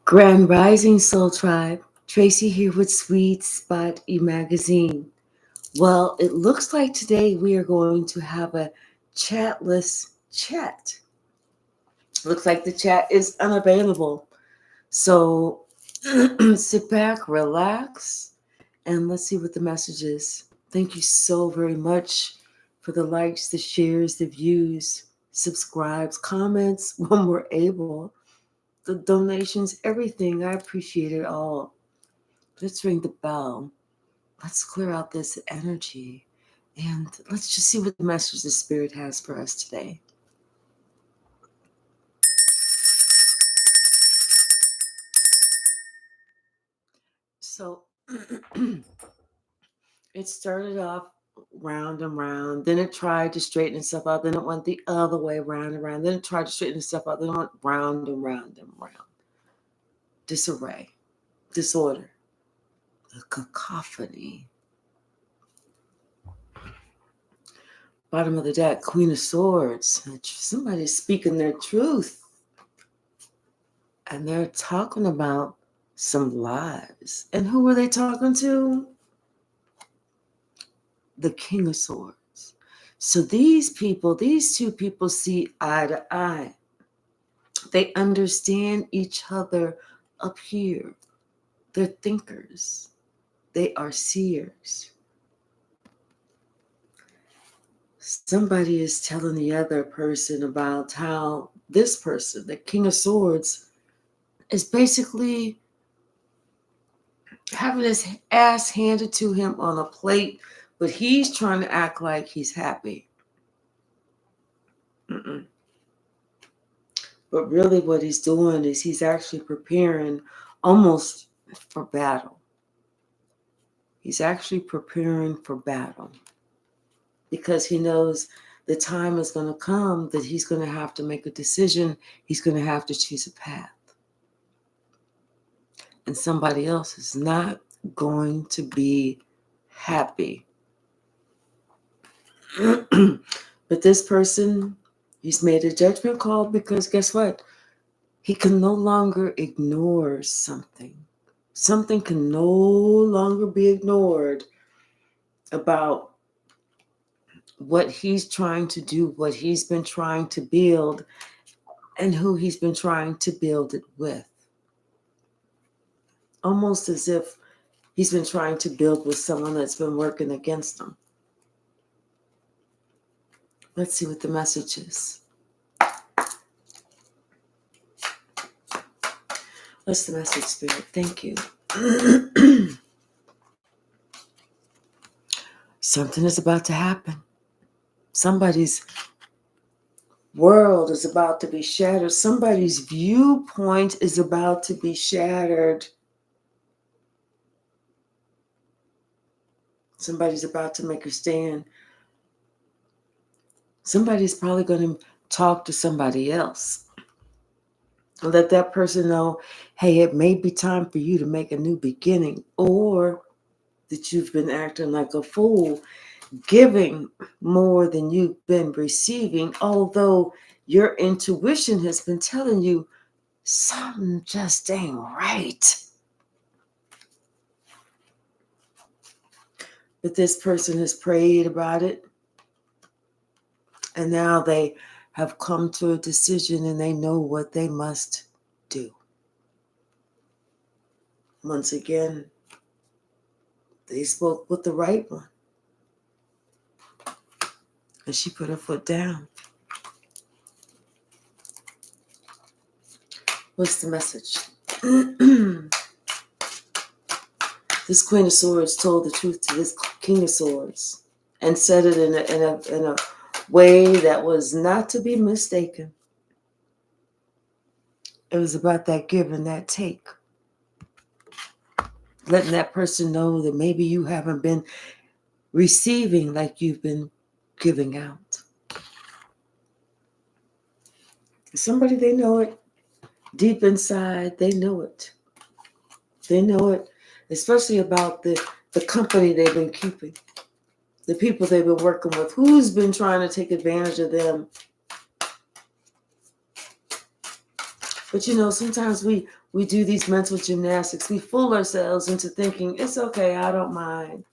Grand Rising Soul Tribe, Tracy here with Sweet Spot e-magazine. Well, it looks like today we are going to have a chatless chat. Looks like the chat is unavailable. So sit back, relax, and let's see what the message is. Thank you so very much for the likes, the shares, the views, subscribes, comments when we're able, the donations, everything. I appreciate it all. Let's ring the bell. Let's clear out this energy. And let's just see what the message the Spirit has for us today. So it started off round and round. Then it tried to straighten itself out. Then it went the other way, round and round. Then it tried to straighten itself out. Then it went round and round and round. Disarray, disorder, a cacophony. Bottom of the deck, Queen of Swords. Somebody's speaking their truth. And they're talking about some lies. And who were they talking to? The King of Swords. So these two people see eye to eye. They understand each other up here. They're thinkers. They are seers. Somebody is telling the other person about how this person, the King of Swords, is basically having his ass handed to him on a plate, but he's trying to act like he's happy. But really what he's doing is he's actually preparing almost for battle. He's actually preparing for battle because he knows the time is going to come that he's going to have to make a decision. He's going to have to choose a path. And somebody else is not going to be happy. But this person, he's made a judgment call because guess what? He can no longer ignore something. Something can no longer be ignored about what he's trying to do, what he's been trying to build, and who he's been trying to build it with. Almost as if he's been trying to build with someone that's been working against him. Let's see what the message is. What's the message, Spirit? Thank you. Something is about to happen. Somebody's world is about to be shattered. Somebody's viewpoint is about to be shattered. Somebody's about to make a stand. Somebody's probably going to talk to somebody else. Let that person know, hey, it may be time for you to make a new beginning, or that you've been acting like a fool, giving more than you've been receiving, although your intuition has been telling you something just ain't right. But this person has prayed about it, and now they have come to a decision and they know what they must do. Once again, they spoke with the right one. And she put her foot down. What's the message? This Queen of Swords told the truth to this King of Swords and said it in a way that was not to be mistaken. It was about that give and that take. Letting that person know that maybe you haven't been receiving like you've been giving out. Somebody, they know it. Deep inside, they know it. They know it, especially about the company they've been keeping, the people they've been working with, who's been trying to take advantage of them. But sometimes we do these mental gymnastics. We fool ourselves into thinking it's okay, I don't mind.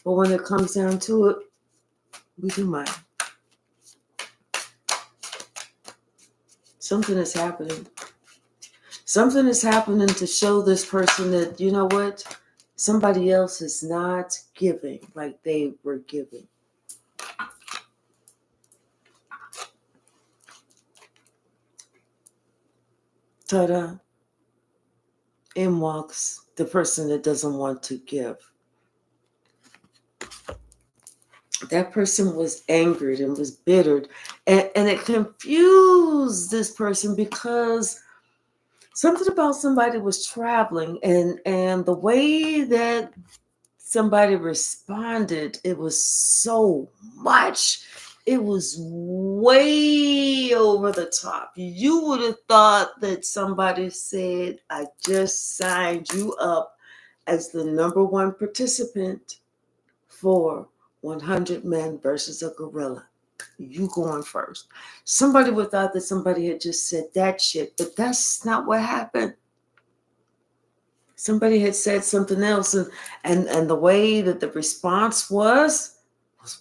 But when it comes down to it, we do mind. Something is happening. Something is happening to show this person that, you know what? Somebody else is not giving like they were giving. Ta-da. In walks the person that doesn't want to give. That person was angered and was bittered. And it confused this person because something about somebody was traveling, and the way that somebody responded, it was so much. It was way over the top. You would have thought that somebody said, I just signed you up as the number one participant for 100 men versus a gorilla. You going first. Somebody would have thought that somebody had just said that shit, but that's not what happened. Somebody had said something else, and the way that the response was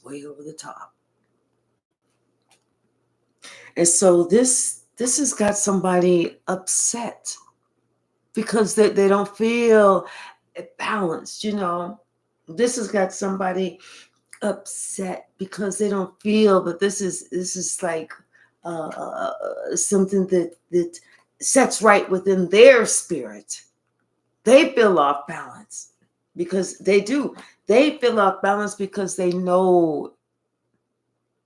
way over the top. And so this has got somebody upset because they don't feel balanced. This has got somebody upset because they don't feel that this is like something that sets right within their spirit. They feel off balance because they do. They feel off balance because they know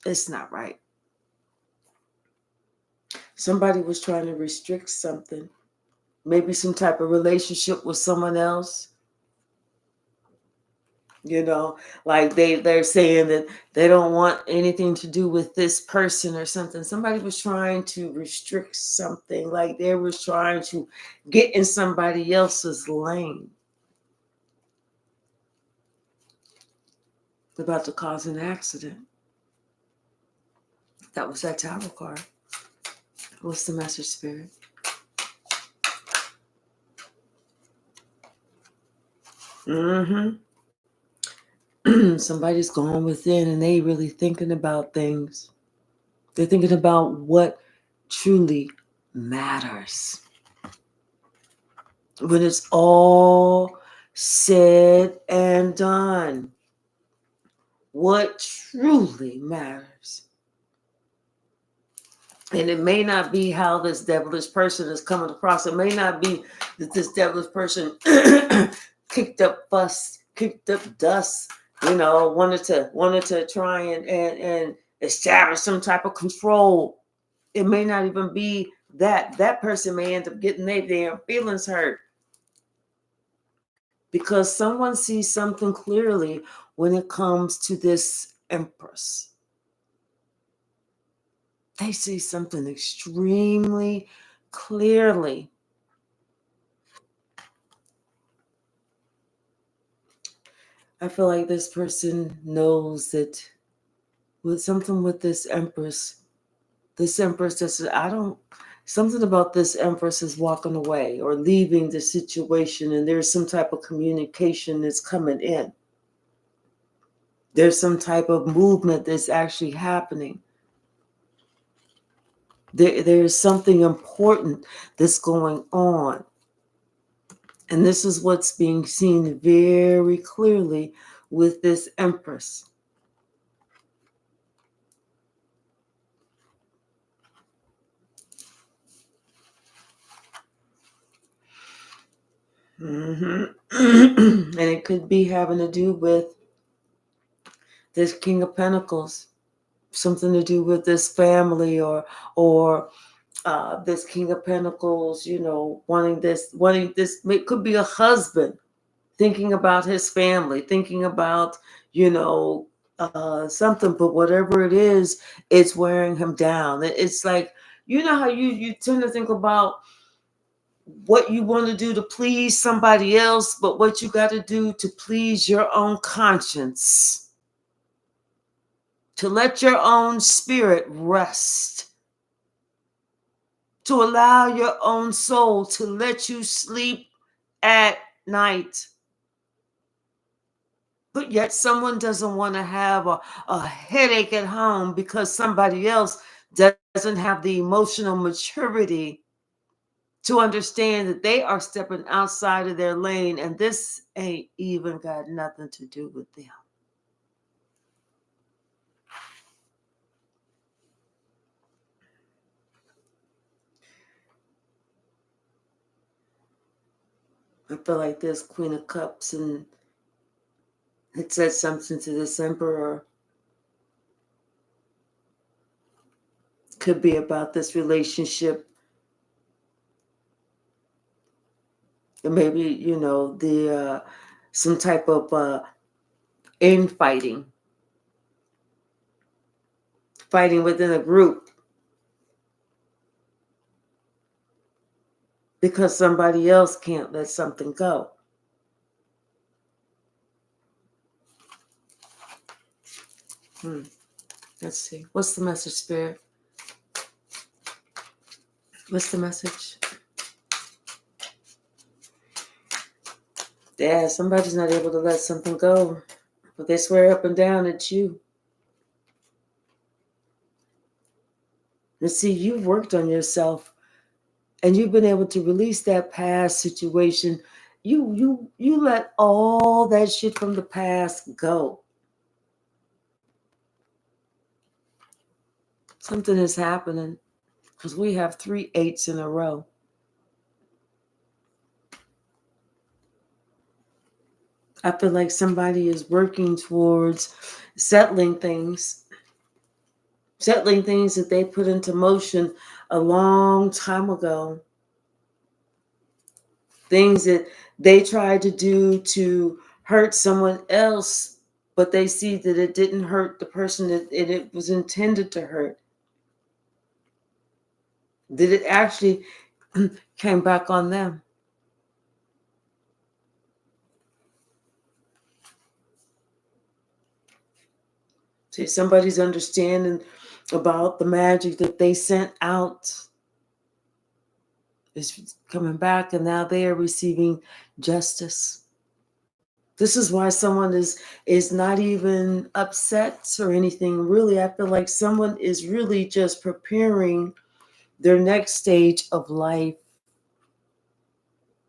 it's not right. Somebody was trying to restrict something, maybe some type of relationship with someone else. Like they're saying that they don't want anything to do with this person or something. Somebody was trying to restrict something, like they was trying to get in somebody else's lane. About to cause an accident. That was that tarot card. What's the message, Spirit? Somebody's going within and they really thinking about things. They're thinking about what truly matters. When it's all said and done, what truly matters. And it may not be how this devilish person is coming across. It may not be that this devilish person kicked up fuss, kicked up dust, wanted to try and establish some type of control. It may not even be that person may end up getting their damn feelings hurt because someone sees something clearly when it comes to this Empress. They see something extremely clearly. I feel like this person knows that with something with this Empress something about this Empress is walking away or leaving the situation, and there's some type of communication that's coming in. There's some type of movement that's actually happening. There's something important that's going on. And this is what's being seen very clearly with this Empress. And it could be having to do with this King of Pentacles, something to do with this family or this King of Pentacles, wanting this. It could be a husband thinking about his family, thinking about, something, but whatever it is, it's wearing him down. It's like, how you tend to think about what you want to do to please somebody else, but what you got to do to please your own conscience, to let your own spirit rest, to allow your own soul to let you sleep at night. But yet someone doesn't want to have a headache at home because somebody else doesn't have the emotional maturity to understand that they are stepping outside of their lane and this ain't even got nothing to do with them. I feel like this Queen of Cups and it said something to this Emperor. Could be about this relationship. And maybe, the some type of infighting. Fighting within a group. Because somebody else can't let something go. Let's see. What's the message, Spirit? What's the message? Yeah, somebody's not able to let something go. But they swear up and down it's you. And see, you've worked on yourself and you've been able to release that past situation. You let all that shit from the past go. Something is happening because we have 3 8s in a row. I feel like somebody is working towards settling things that they put into motion a long time ago. Things that they tried to do to hurt someone else, but they see that it didn't hurt the person that it was intended to hurt. That it actually came back on them. See, somebody's understanding about the magic that they sent out is coming back, and now they are receiving justice. This is why someone is not even upset or anything. Really, I feel like someone is really just preparing their next stage of life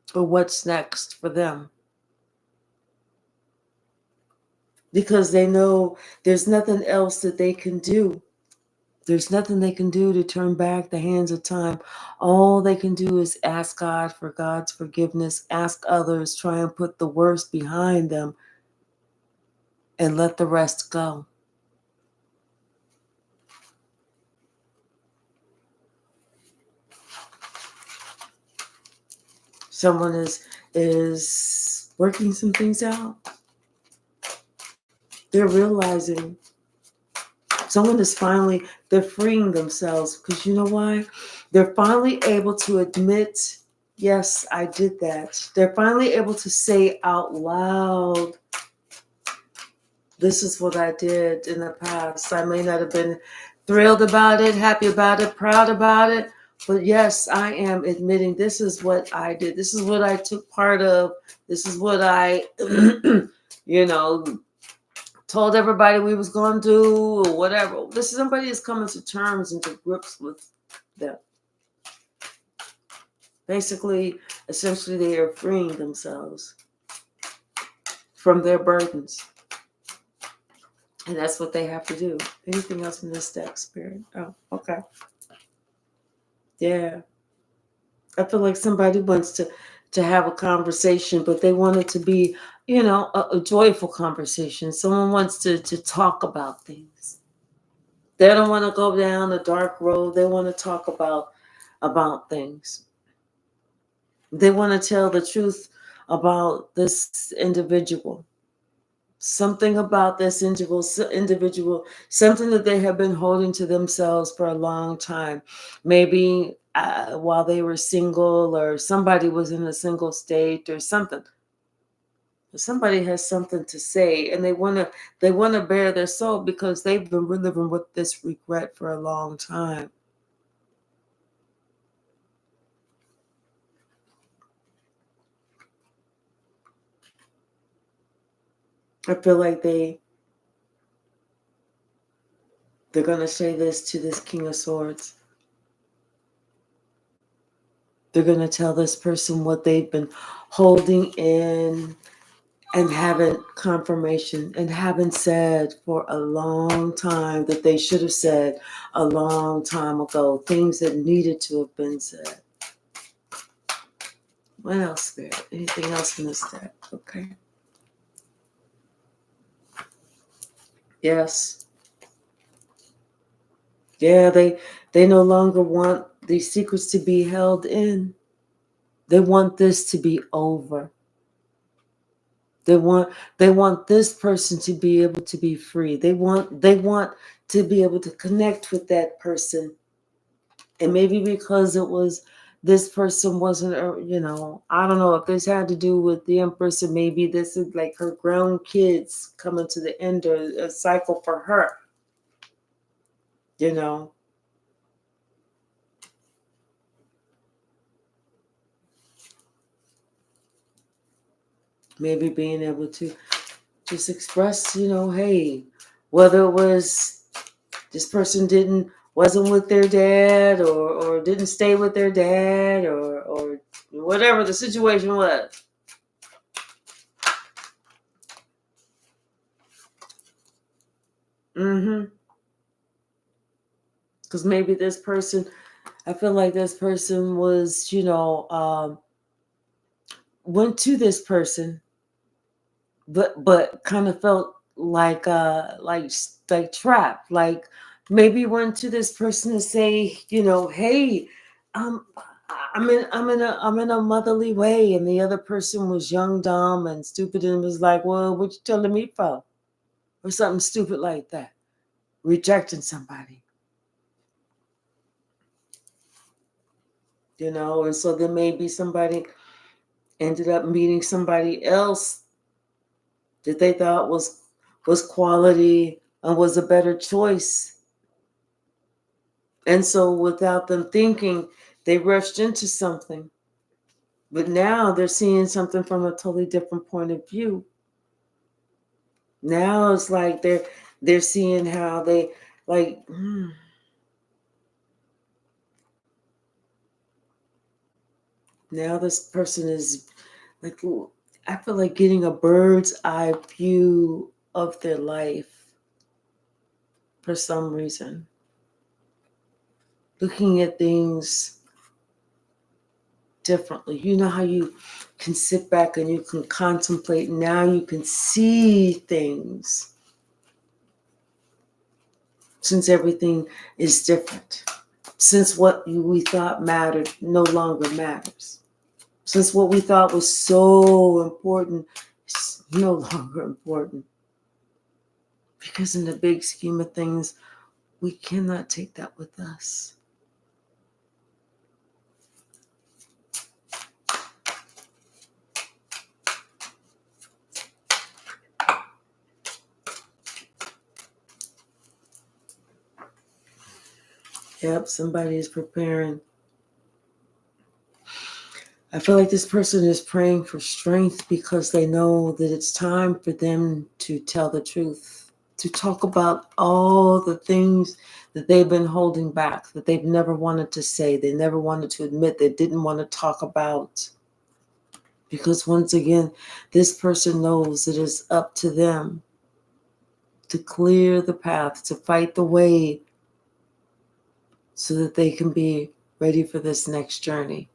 for what's next for them. Because they know there's nothing else that they can do. There's nothing they can do to turn back the hands of time. All they can do is ask God for God's forgiveness, ask others, try and put the worst behind them, and let the rest go. Someone is working some things out. They're realizing someone is finally, they're freeing themselves because you know why? They're finally able to admit, yes, I did that. They're finally able to say out loud, this is what I did in the past. I may not have been thrilled about it, happy about it, proud about it, but yes, I am admitting this is what I did. This is what I took part of. This is what I, told everybody we was going to do or whatever. This is somebody is coming to terms and to grips with them. Basically, essentially, they are freeing themselves from their burdens. And that's what they have to do. Anything else in this deck, Spirit? Oh, okay. Yeah. I feel like somebody wants to have a conversation, but they want it to be, a joyful conversation. Someone wants to talk about things. They don't want to go down the dark road. They want to talk about things. They want to tell the truth about this individual. Something about this individual, something that they have been holding to themselves for a long time. Maybe while they were single or somebody was in a single state or something. Somebody has something to say and they want to bare their soul because they've been living with this regret for a long time. I feel like they're going to say this to this King of Swords. They're going to tell this person what they've been holding in and haven't confirmation and haven't said for a long time that they should have said a long time ago. Things that needed to have been said. What else there? Anything else in this deck? Okay. Yes. Yeah, they no longer want these secrets to be held in. They want this to be over. They want this person to be able to be free. They want to be able to connect with that person. And maybe because it was this person wasn't, I don't know if this had to do with the Empress, or maybe this is like her grown kids coming to the end of a cycle for her. Maybe being able to just express, hey, whether it was this person wasn't with their dad or didn't stay with their dad or whatever the situation was. Because maybe this person, I feel like this person was, went to this person, but kind of felt like trapped, like maybe went to this person to say, hey, I'm in a motherly way, and the other person was young, dumb, and stupid, and was like, well, what you telling me for? Or something stupid like that. Rejecting somebody. And so then maybe somebody ended up meeting somebody else that they thought was quality and was a better choice. And so without them thinking, they rushed into something. But now they're seeing something from a totally different point of view. Now it's like they're seeing how they like now this person is like, I feel like getting a bird's eye view of their life for some reason. Looking at things differently. You know how you can sit back and you can contemplate. Now you can see things. Since everything is different. Since what we thought mattered no longer matters. Since what we thought was so important is no longer important. Because in the big scheme of things, we cannot take that with us. Yep, somebody is preparing. I feel like this person is praying for strength because they know that it's time for them to tell the truth, to talk about all the things that they've been holding back, that they've never wanted to say, they never wanted to admit, they didn't want to talk about. Because once again, this person knows it is up to them to clear the path, to fight the way so that they can be ready for this next journey.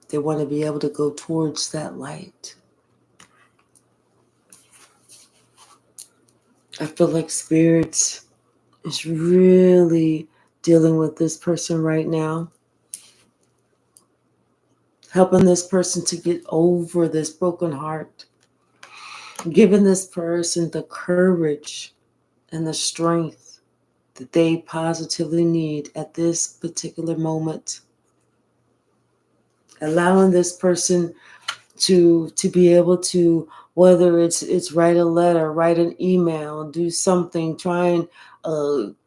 They want to be able to go towards that light. I feel like Spirit is really dealing with this person right now. Helping this person to get over this broken heart. Giving this person the courage and the strength that they positively need at this particular moment. Allowing this person to be able to, whether it's write a letter, write an email, do something, try and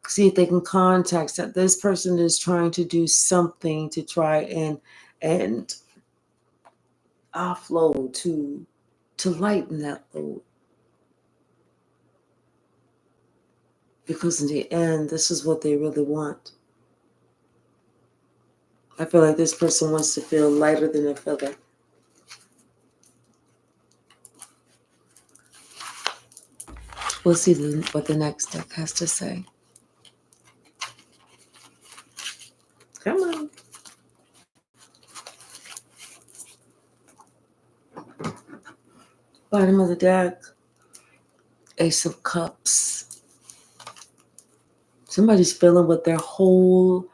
see if they can contact that. This person is trying to do something to try and offload, to to lighten that load. Because in the end, this is what they really want. I feel like this person wants to feel lighter than a feather. We'll see what the next deck has to say. Come on. Bottom of the deck, Ace of Cups. Somebody's feeling with their whole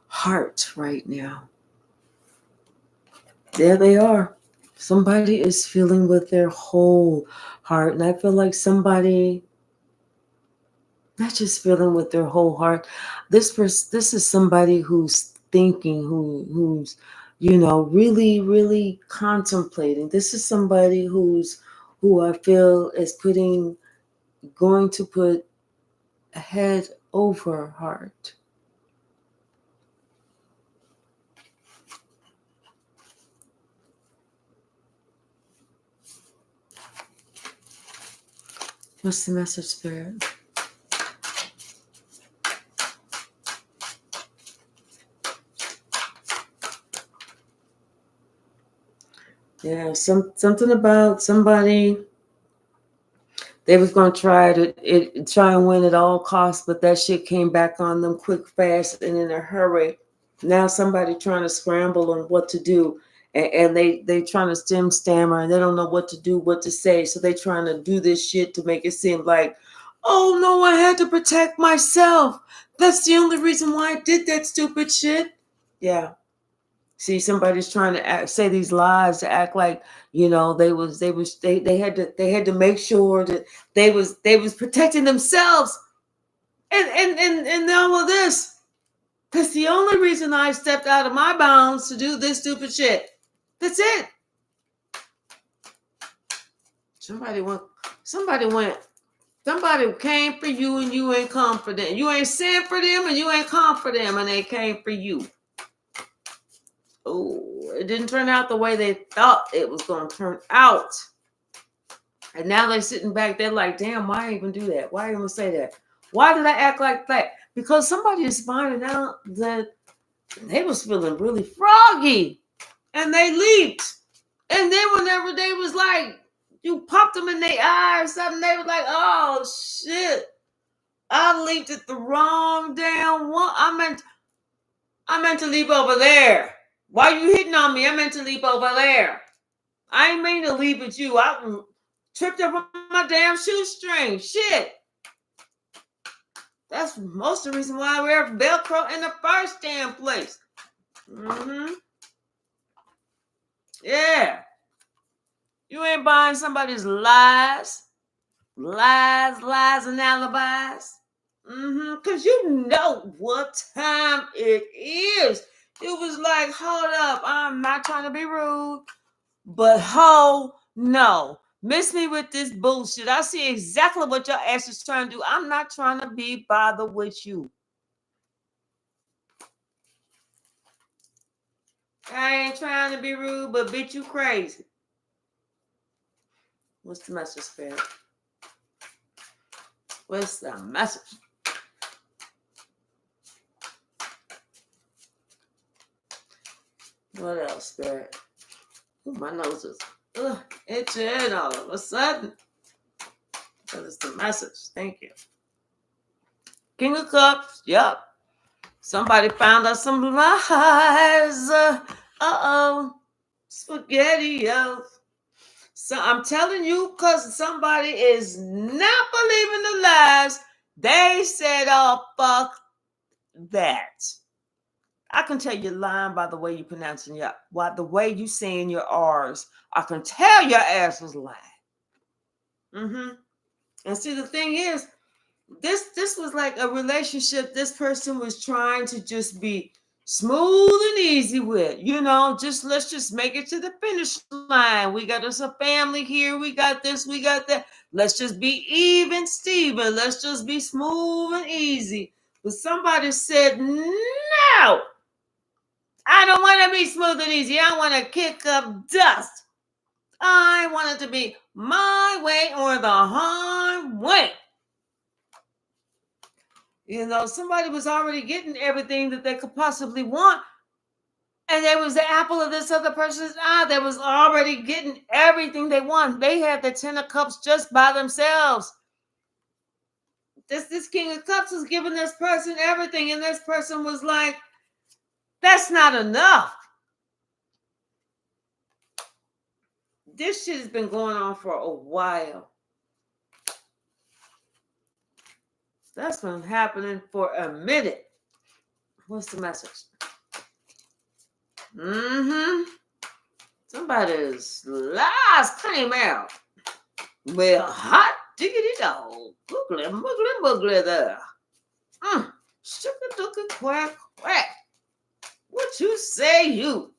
heart right now. There they are. Somebody is feeling with their whole heart. And I feel like somebody, not just feeling with their whole heart. This is somebody who's thinking, who's really, really contemplating. This is somebody who I feel is going to put head over heart. What's the message, Spirit? Yeah, something about somebody. They was gonna try and win at all costs, but that shit came back on them quick, fast, and in a hurry. Now somebody trying to scramble on what to do, and they trying to stammer, and they don't know what to do, what to say. So they trying to do this shit to make it seem like, oh no, I had to protect myself. That's the only reason why I did that stupid shit. Yeah. See, somebody's trying to say these lies to act like they had to make sure that they was protecting themselves, and all of this. That's the only reason I stepped out of my bounds to do this stupid shit. That's it. Somebody came for you and you ain't come for them. You ain't sent for them and you ain't come for them, and they came for you. Oh, it didn't turn out the way they thought it was going to turn out. And now they're sitting back there like, damn, why I even do that? Why even say that? Why did I act like that? Because somebody is finding out that they was feeling really froggy. And they leaped. And then whenever they was like, you popped them in their eye or something, they was like, oh, shit. I leaped at the wrong damn one. I meant to leap over there. Why you hitting on me? I meant to leap over there. I ain't mean to leap at you. I tripped up on my damn shoestring. Shit. That's most of the reason why I wear Velcro in the first damn place. Mm-hmm. Yeah. You ain't buying somebody's lies, and alibis. Because you know what time it is. It was like, hold up, I'm not trying to be rude, but no. Miss me with this bullshit. I see exactly what your ass is trying to do. I'm not trying to be bothered with you. I ain't trying to be rude, but bitch, you crazy. What's the message, Spirit? What's the message? What else, Spirit? Ooh, my nose is itching all of a sudden. That is the message. Thank you. King of Cups. Yep. Somebody found out some lies. Spaghetti-o. So I'm telling you, because somebody is not believing the lies. They said, oh, fuck that. I can tell you're lying by the way you pronouncing the way you saying your R's. I can tell your ass was lying. And see, the thing is, this was like a relationship this person was trying to just be smooth and easy with. Let's just make it to the finish line. We got us a family here. We got this. We got that. Let's just be even, Steven. Let's just be smooth and easy. But somebody said, no. I don't want to be smooth and easy. I want to kick up dust. I want it to be my way or the highway. You know, somebody was already getting everything that they could possibly want. And there was the apple of this other person's eye that was already getting everything they want. They had the 10 of cups just by themselves. This King of Cups was giving this person everything. And this person was like, that's not enough. This shit has been going on for a while. That's been happening for a minute. What's the message? Somebody's lies came out. Well, hot diggity dog. Boogly, muggly, muggly there. Sugar dookie quack quack. What you say, you?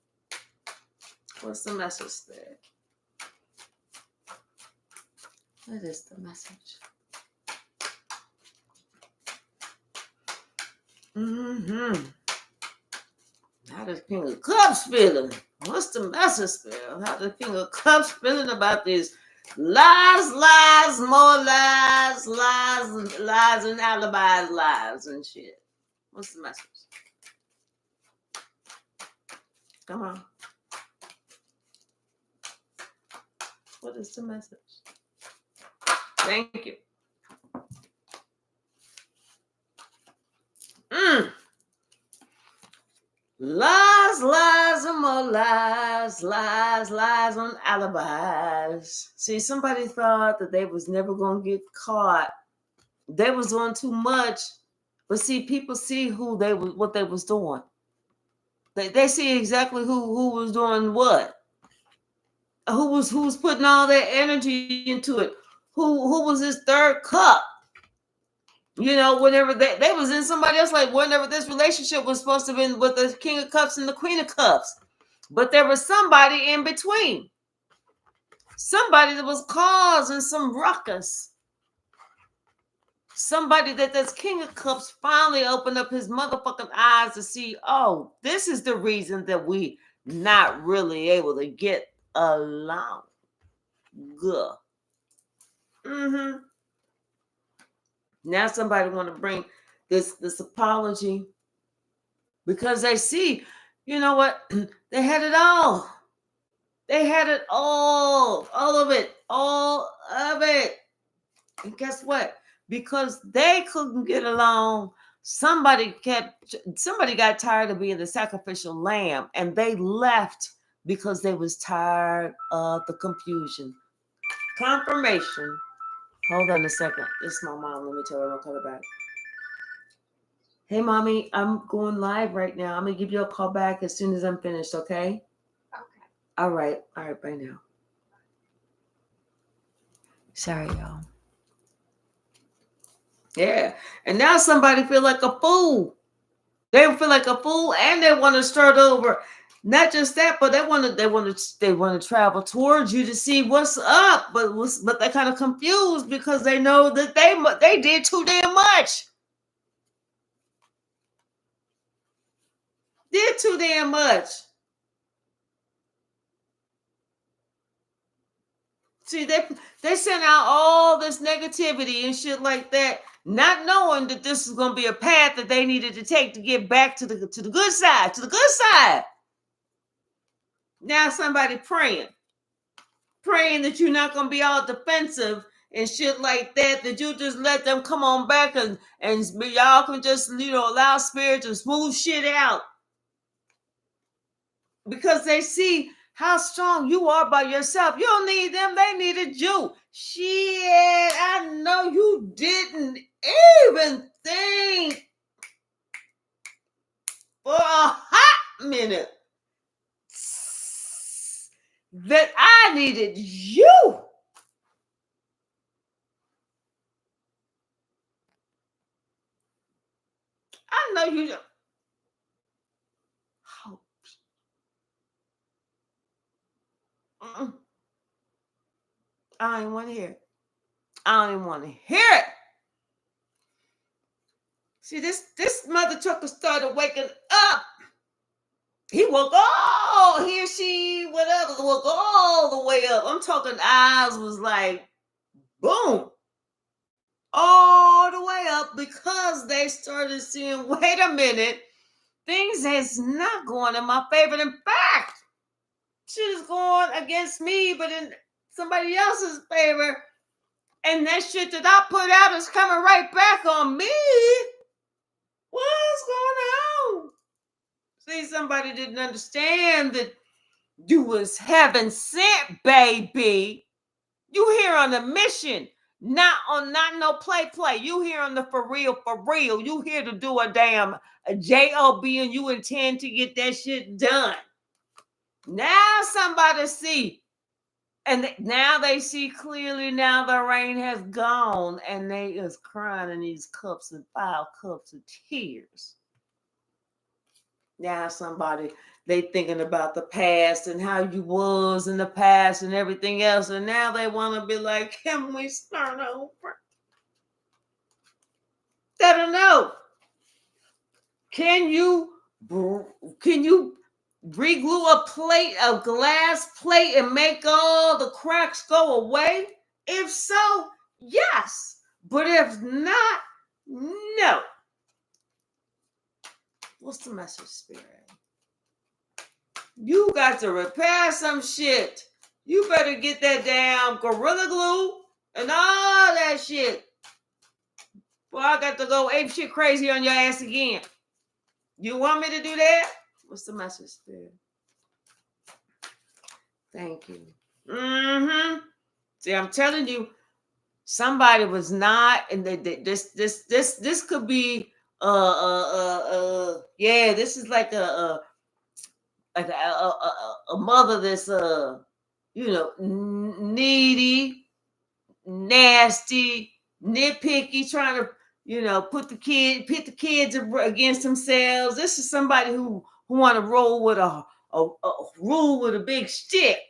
What's the message there? What is the message? How does King of Cups feeling? What's the message there? How does King of Cups feeling about these lies, more lies, and alibis, lies and shit? What's the message? Come on. What is the message? Thank you. Lies, and more lies on alibis. See, somebody thought that they was never going to get caught. They was doing too much. But see, people see what they was doing. They see exactly who was doing what. Who was putting all their energy into it. Who was his third cup. You know, whenever they was in somebody else, like whenever this relationship was supposed to have been with the King of Cups and the Queen of Cups. But there was somebody in between. Somebody that was causing some ruckus. Somebody that this King of Cups finally opened up his motherfucking eyes to see, oh, this is the reason that we not really able to get along. Good. Now somebody want to bring this apology because they see, you know what? They had it all. They had it all of it. And guess what? Because they couldn't get along, somebody got tired of being the sacrificial lamb, and they left because they was tired of the confusion. Confirmation. Hold on a second. This is my mom. Let me tell her I'll call her back. Hey, mommy, I'm going live right now. I'm going to give you a call back as soon as I'm finished, okay? Okay. All right, bye now. Sorry, y'all. Yeah, and now somebody feel like a fool. They feel like a fool, and they want to start over. Not just that, but they want to travel towards you to see what's up. But they're kind of confused because they know that they did too damn much. Did too damn much. See, they sent out all this negativity and shit like that, not knowing that this is gonna be a path that they needed to take to get back to the good side, Now somebody praying that you're not gonna be all defensive and shit like that. That you just let them come on back and y'all can just allow spirit to smooth shit out because they see how strong you are by yourself. You don't need them. They needed you. Shit, I know you didn't even think for a hot minute that I needed you. I know you don't. I don't even want to hear it. I don't even want to hear it. See, this mother trucker started waking up. He will go, he or she, whatever, will go all the way up. I'm talking eyes was like, boom, all the way up because they started seeing, wait a minute, things is not going in my favor. In fact, shit is going against me, but in somebody else's favor. And that shit that I put out is coming right back on me. What's going on? See, somebody didn't understand that you was heaven sent, baby. You here on a mission, not no play. You here on the for real. You here to do a damn a job, and you intend to get that shit done. Now somebody see, and now they see clearly. Now the rain has gone, and they is crying in these cups and 5 cups of tears. Now somebody, they thinking about the past and how you was in the past and everything else, and now they want to be like, can we start over? They don't know. Can you reglue a glass plate and make all the cracks go away? If so, yes. But if not, no. What's the message, Spirit? You got to repair some shit. You better get that damn Gorilla Glue and all that shit. Well, I got to go ape shit crazy on your ass again. You want me to do that? What's the message, Spirit? Thank you. See, I'm telling you, somebody was not, and this could be yeah, this is like a mother that's needy, nasty, nitpicky, trying to pit the kids against themselves. This is somebody who want to roll with a rule with a big stick.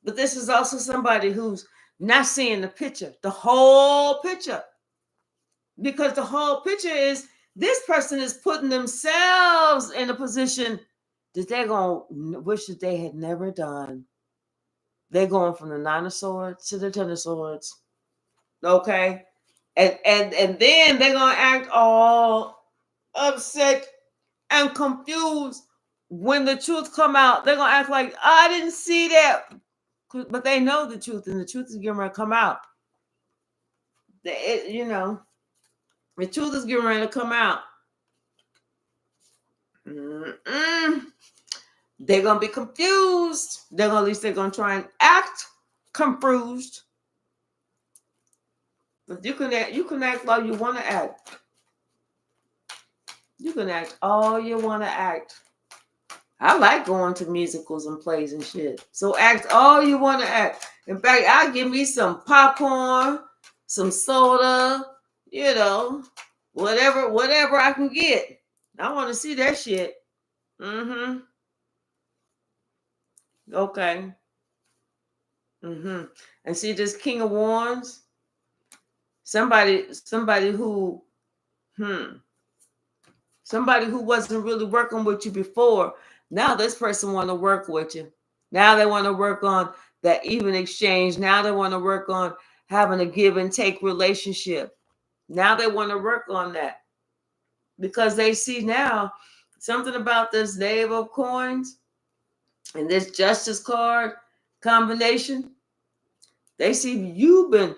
But this is also somebody who's not seeing the picture, the whole picture. Because the whole picture is this person is putting themselves in a position that they're going to wish that they had never done. They're going from the 9 of Swords to the 10 of Swords. Okay? And then they're going to act all upset and confused when the truth come out. They're going to act like, I didn't see that. But they know the truth, and the truth is getting ready to come out. The truth is getting ready to come out. They're gonna be confused. At least they're gonna try and act confused. But you can act all you want to act. You can act all you want to act. I like going to musicals and plays and shit. So act all you want to act. In fact, I'll give me some popcorn, some soda, whatever I can get. I want to see that shit. Okay. And see this King of Wands? Somebody who wasn't really working with you before. Now this person want to work with you. Now they want to work on that even exchange. Now they want to work on having a give and take relationship. Now they want to work on that because they see now something about this Knave of Coins and this Justice card combination. They see you've been.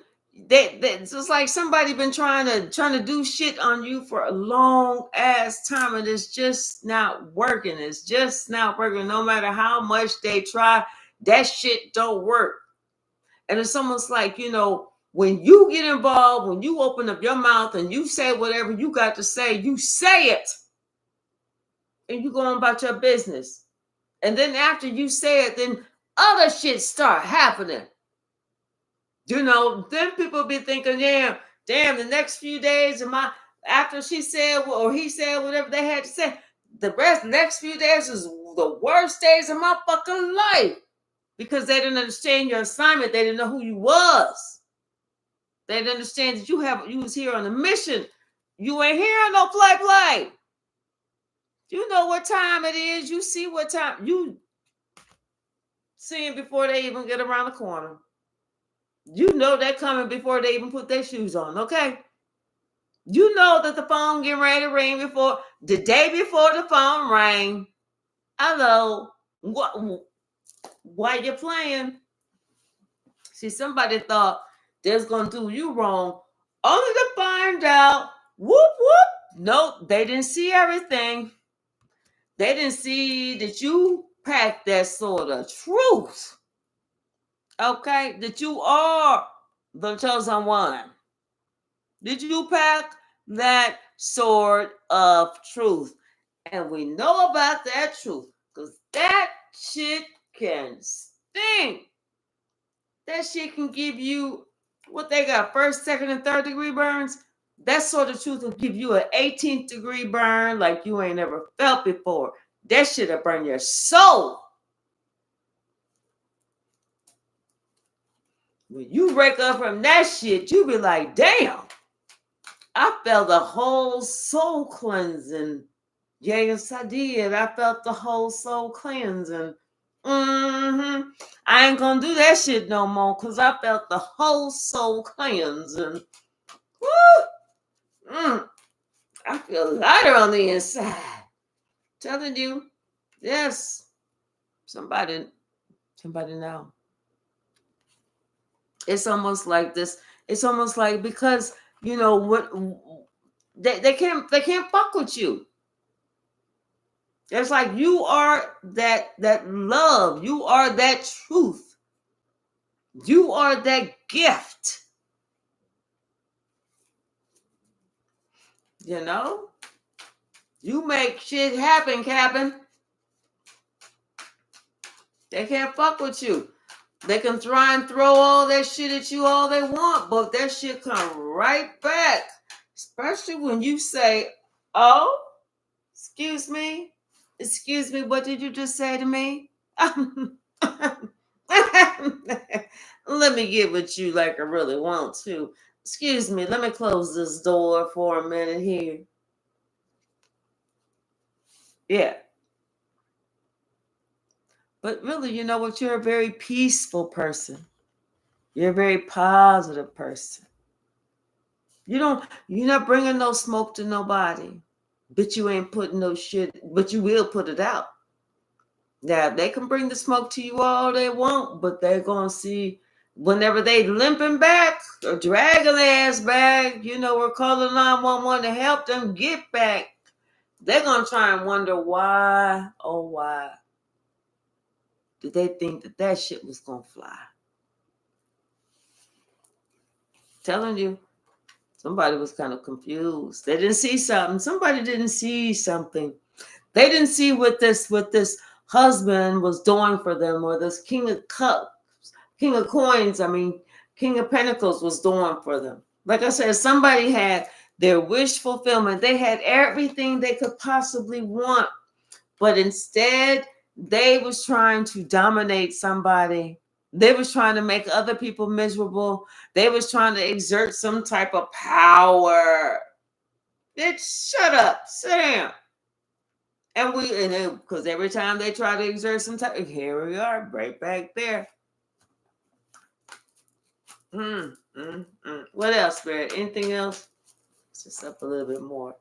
It's just like somebody been trying to do shit on you for a long ass time, and it's just not working. It's just not working. No matter how much they try, that shit don't work. And it's almost like, when you get involved, when you open up your mouth and you say whatever you got to say, you say it, and you go on about your business. And then after you say it, then other shit start happening. Then people be thinking, damn, the next few days after she said or he said whatever they had to say, next few days is the worst days of my fucking life. Because they didn't understand your assignment. They didn't know who you was. They didn't understand that you was here on a mission. You ain't here on no play. You know what time it is. You see what time you seeing before they even get around the corner. You know they're coming before they even put their shoes on, okay? You know that the phone getting ready to ring before the day before the phone rang. Hello. What why you playing? See, somebody thought they was gonna do you wrong, only to find out, whoop whoop. Nope, they didn't see everything. They didn't see that you packed that sort of truth. Okay, that you are the chosen one. Did you pack that sword of truth? And we know about that truth because that shit can sting. That shit can give you what they got first, second, and third degree burns. That sort of truth will give you an 18th degree burn like you ain't ever felt before. That shit'll burn your soul. When you wake up from that shit, you be like, damn, I felt the whole soul cleansing. Yes, I did. I felt the whole soul cleansing. I ain't gonna do that shit no more because I felt the whole soul cleansing. Woo! I feel lighter on the inside. Telling you, yes. Somebody know. It's almost like this. It's almost like because you know what they can't fuck with you. It's like you are that love. You are that truth. You are that gift. You know? You make shit happen, Captain. They can't fuck with you. They can try and throw all that shit at you all they want, but that shit come right back. Especially when you say, oh, excuse me, what did you just say to me? Let me get with you like I really want to. Excuse me, let me close this door for a minute here. Yeah. But really, you know what? You're a very peaceful person. You're a very positive person. You're not bringing no smoke to nobody. But you ain't putting no shit, but you will put it out. Now, they can bring the smoke to you all they want, but they're going to see whenever they limping back or dragging their ass back, you know, we're calling 911 to help them get back. They're going to try and wonder why, oh, why did they think that shit was going to fly? Telling you, somebody was kind of confused. They didn't see something. Somebody didn't see something. They didn't see what this husband was doing for them, or this king of cups, king of coins, king of pentacles was doing for them. Like I said, somebody had their wish fulfillment. They had everything they could possibly want, but instead they was trying to dominate somebody. They was trying to make other people miserable. They was trying to exert some type of power. Bitch, shut up, sit down. And because every time they try to exert some type, here we are, right back there. What else, Spirit? Anything else? Let's just up a little bit more.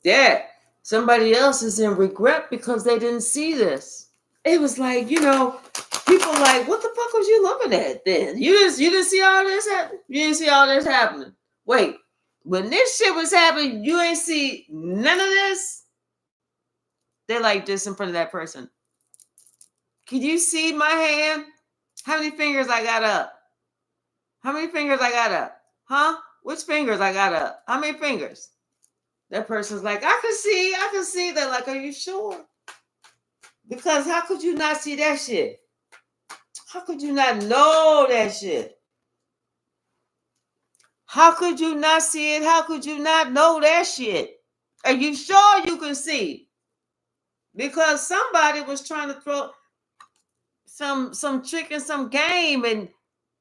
Yeah, somebody else is in regret because they didn't see this. It was like, you know, people like, what the fuck was you looking at then? You didn't see all this happen? You didn't see all this happening. Wait, when this shit was happening, you ain't see none of this? They're like this in front of that person. Can you see my hand? How many fingers I got up? How many fingers I got up? Huh? Which fingers I got up? How many fingers? That person's like, I can see. They're like, are you sure? Because how could you not see that shit? How could you not know that shit? How could you not see it? How could you not know that shit? Are you sure you can see? Because somebody was trying to throw some trick and some game, and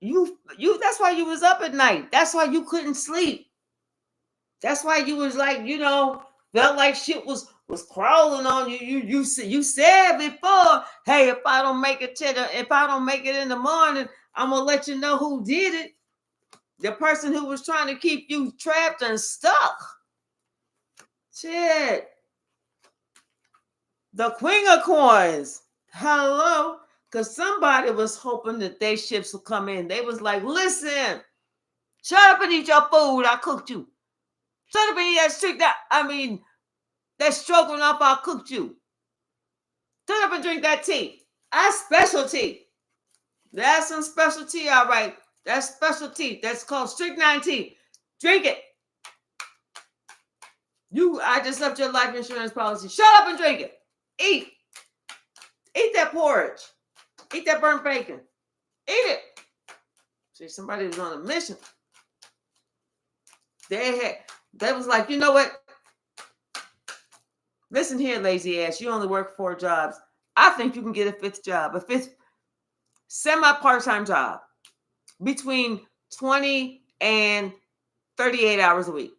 you that's why you was up at night. That's why you couldn't sleep. That's why you was like, felt like shit was crawling on you. You said before, hey, if I don't make it in the morning, I'm gonna let you know who did it. The person who was trying to keep you trapped and stuck. Shit. The Queen of Coins. Hello. Because somebody was hoping that their ships would come in. They was like, listen, shut up and eat your food. I cooked you. Shut up and eat that streak that stroganoff I cooked you. Shut up and drink that tea. That's specialty. That's some specialty, all right. That's specialty. That's called strychnine tea. Drink it. I just left your life insurance policy. Shut up and drink it. Eat. Eat that porridge. Eat that burnt bacon. Eat it. See, somebody was on a mission. They was like, you know what? Listen here, lazy ass. You only work 4 jobs. I think you can get a 5th job, a 5th semi-part-time job between 20 and 38 hours a week.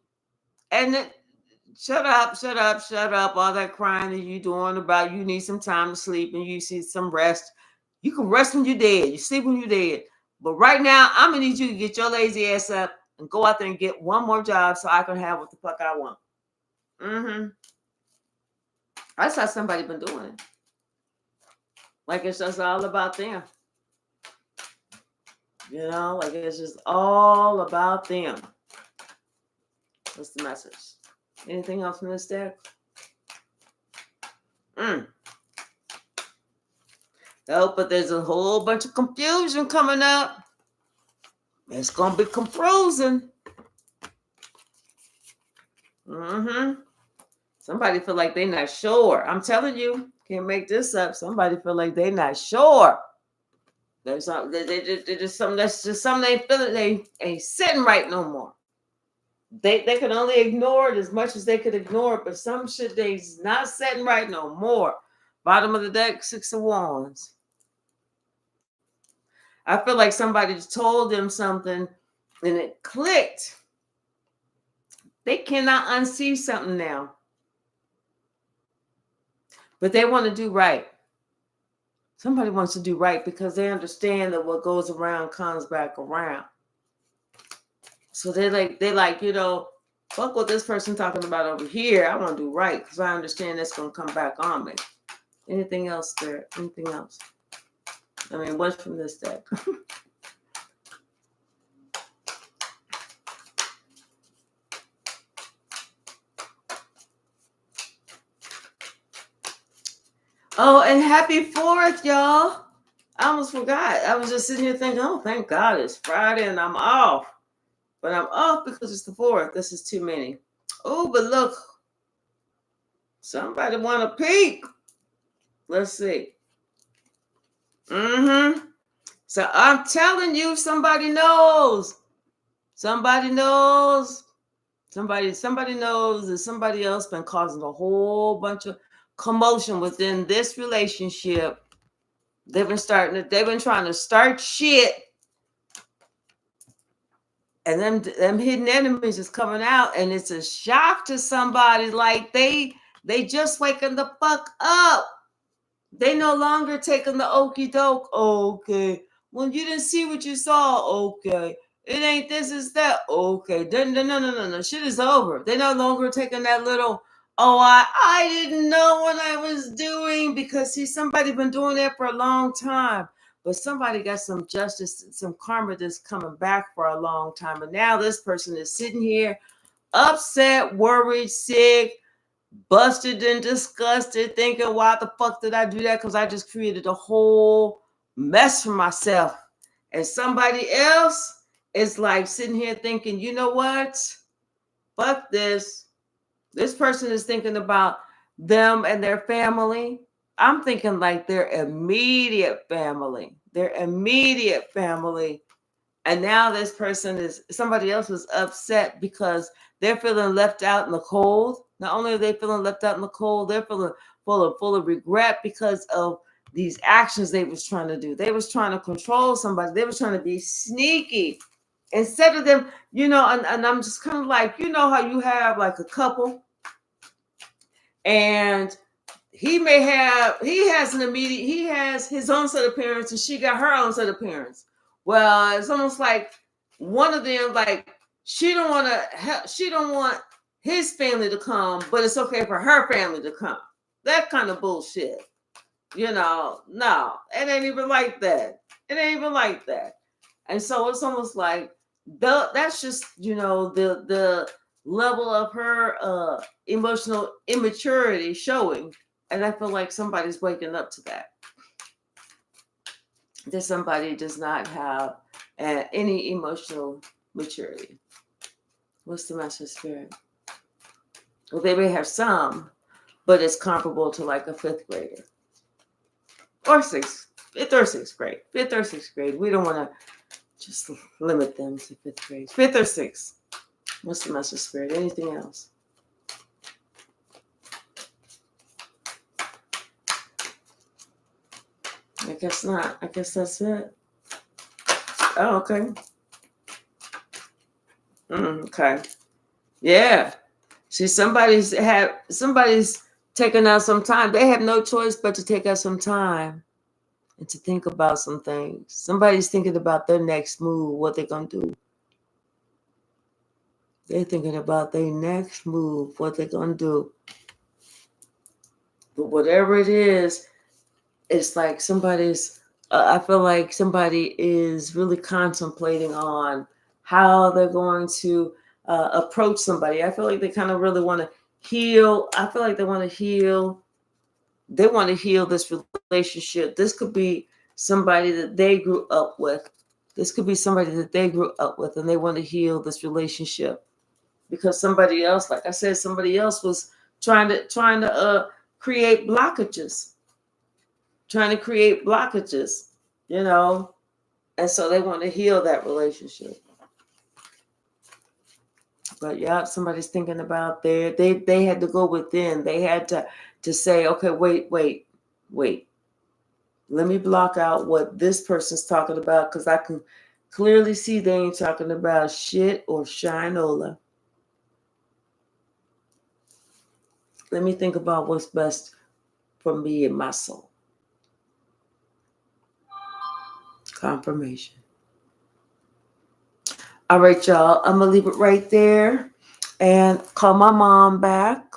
And shut up. All that crying that you doing about you need some time to sleep and you see some rest. You can rest when you're dead. You sleep when you're dead. But right now, I'm going to need you to get your lazy ass up and go out there and get one more job so I can have what the fuck I want. That's how somebody been doing it. Like it's just all about them. Like it's just all about them. What's the message? Anything else from this deck? Oh, but there's a whole bunch of confusion coming up. It's going to be confusing. Somebody feel like they're not sure. I'm telling you, can't make this up. Somebody feel like they're not sure. There's something. There's just something they feel that they ain't sitting right no more. They can only ignore it as much as they could ignore it, but some shit they's not sitting right no more. Bottom of the deck, 6 of Wands. I feel like somebody just told them something and it clicked. They cannot unsee something now. But they want to do right. Somebody wants to do right because they understand that what goes around comes back around. So they like, fuck what this person talking about over here. I want to do right because I understand that's going to come back on me. Anything else there? Anything else? What's from this deck? Oh, and happy 4th, y'all. I almost forgot. I was just sitting here thinking, oh, thank God it's Friday and I'm off. But I'm off because it's the 4th. This is too many. Oh, but look. Somebody want to peek. Let's see. So I'm telling you, somebody knows. Somebody knows. Somebody knows that somebody else been causing a whole bunch of commotion within this relationship. They've been trying to start shit. And them hidden enemies is coming out, and it's a shock to somebody. Like they just waking the fuck up. They no longer taking the okie doke. Okay. Well, you didn't see what you saw. Okay. It ain't this, is that. Okay. No. Shit is over. They no longer taking that little, I didn't know what I was doing, because see, somebody been doing that for a long time. But somebody got some justice, some karma that's coming back for a long time. And now this person is sitting here upset, worried, sick, busted and disgusted, thinking, why the fuck did I do that? Because I just created a whole mess for myself. And somebody else is like sitting here thinking, you know what? Fuck this. This person is thinking about them and their family. I'm thinking like their immediate family. And now this person somebody else is upset because they're feeling left out in the cold. Not only are they feeling left out in the cold, they're feeling full of regret because of these actions they was trying to do. They was trying to control somebody. They was trying to be sneaky. Instead of them, and I'm just kind of like, how you have like a couple, and he has his own set of parents, and she got her own set of parents. Well, it's almost like one of them, like, she don't want his family to come, but it's okay for her family to come. That kind of bullshit. No, it ain't even like that. It ain't even like that. And so it's almost like that's just, the level of her emotional immaturity showing. And I feel like somebody's waking up to that. That somebody does not have any emotional maturity. What's the master spirit? Well, they may have some, but it's comparable to like a fifth grader. Or fifth or sixth grade. We don't want to just limit them to fifth grade. Fifth or sixth. What's the master spirit? Anything else? I guess not. I guess that's it. Oh, okay. Okay. Yeah. See, somebody's taking out some time. They have no choice but to take out some time and to think about some things. Somebody's thinking about their next move, what they're going to do. They're thinking about their next move, what they're going to do. But whatever it is, it's like I feel like somebody is really contemplating on how they're going to approach somebody. I feel like they kind of really want to heal. I feel like they want to heal. They want to heal this relationship. This could be somebody that they grew up with. This could be somebody that they grew up with, and they want to heal this relationship because somebody else, like I said, somebody else was trying to create blockages. And so they want to heal that relationship. But yeah, somebody's thinking about they had to go within. They had to say, okay, wait. Let me block out what this person's talking about, because I can clearly see they ain't talking about shit or shinola. Let me think about what's best for me and my soul. Confirmation. All right, y'all. I'm going to leave it right there and call my mom back.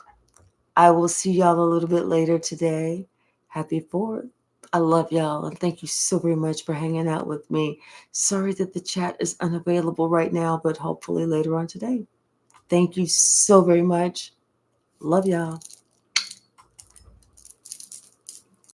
I will see y'all a little bit later today. Happy 4th. I love y'all, and thank you so very much for hanging out with me. Sorry that the chat is unavailable right now, but hopefully later on today. Thank you so very much. Love y'all.